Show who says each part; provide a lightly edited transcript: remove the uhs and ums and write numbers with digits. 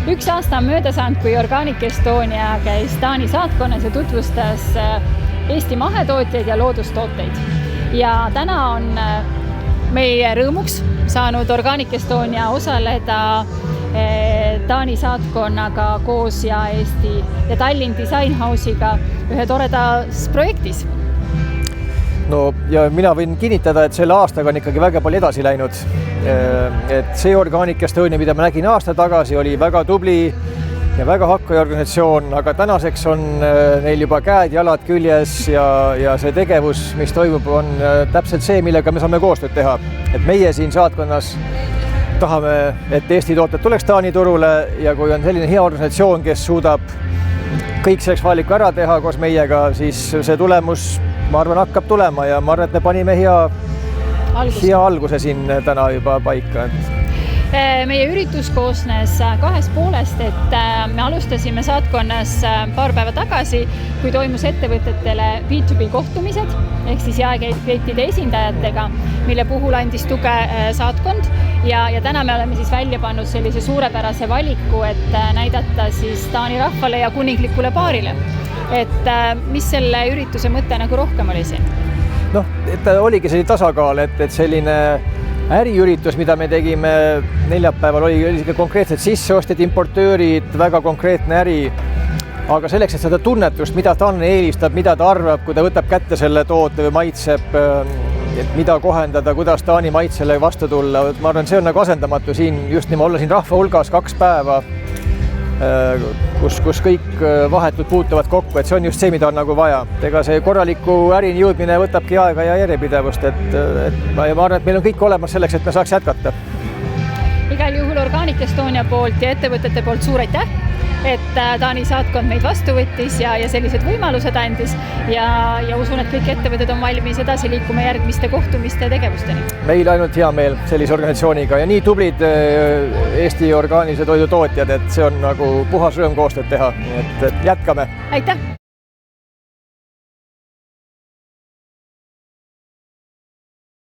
Speaker 1: Üks aasta on mööda saanud, kui Organic Estonia käis Taani saatkonnas ja tutvustas Eesti mahetootjaid ja loodustooteid. Ja täna on meie rõõmuks saanud Organic Estonia osaleda Taani saatkonnaga koos ja Eesti ja Tallinn Design House'iga ühe toredas projektis.
Speaker 2: No ja mina võin kinnitada, et selle aastaga on ikkagi väga palju edasi läinud. Et see Organic Estonia, mida ma nägin aasta tagasi, oli väga tubli ja väga hakkaja organisatsioon, aga tänaseks on neil juba käed, jalad küljes ja see tegevus, mis toimub, on täpselt see, millega me saame koostööd teha. Et meie siin saatkonnas tahame, et Eesti tooted tuleks Taani turule ja kui on selline hea organisatsioon, kes suudab kõik selleks vajaliku ära teha koos meiega, siis see tulemus, ma arvan, hakkab tulema ja ma arvan, et me panime hea alguse siin täna juba paika.
Speaker 1: Meie üritus koosnes kahest poolest, et me alustasime saatkonnas paar päeva tagasi, kui toimus ettevõtetele B2B kohtumised, ehk siis jaekettide esindajatega, mille puhul andis tuge saatkond ja täna me oleme siis välja pannud sellise suurepärase valiku, et näidata siis Taani rahvale ja kuninglikule paarile. Et mis selle ürituse mõte nagu rohkem oli siin?
Speaker 2: Noh, et oligi selline tasakaal, et selline äriüritus, mida me tegime neljapäeval, oli konkreetsed sisseostjad, importöörid, väga konkreetne äri. Aga selleks, et seda tunnetust, mida ta eelistab, mida ta arvab, kui ta võtab kätte selle toote või maitseb, et mida kohendada, kuidas Taani maitsele vastu tulla. Ma arvan, see on nagu asendamatu siin, just nii olla siin rahva hulgas 2 päeva, kus kõik vahetult puutuvad kokku, et see on just see, mida on nagu vaja. Ega see korraliku ärini jõudmine võtabki aega ja järjepidevust, et ma arvan, et meil on kõik olemas selleks, et me saaks jätkata.
Speaker 1: Igal juhul Organic Estonia poolt ja ettevõtete poolt suur aitäh, et Taani saatkond meid vastu võttis ja sellised võimalused andis ja usun, et kõik ettevõtted on valmis edasi liikuma järgmiste kohtumiste tegevusteni.
Speaker 2: Meil ainult hea meel sellise organisatsiooniga ja nii tublid Eesti orgaanilise toidu tootjad, et see on nagu puhas rõõm koostööd teha, et jätkame.
Speaker 1: Aitäh!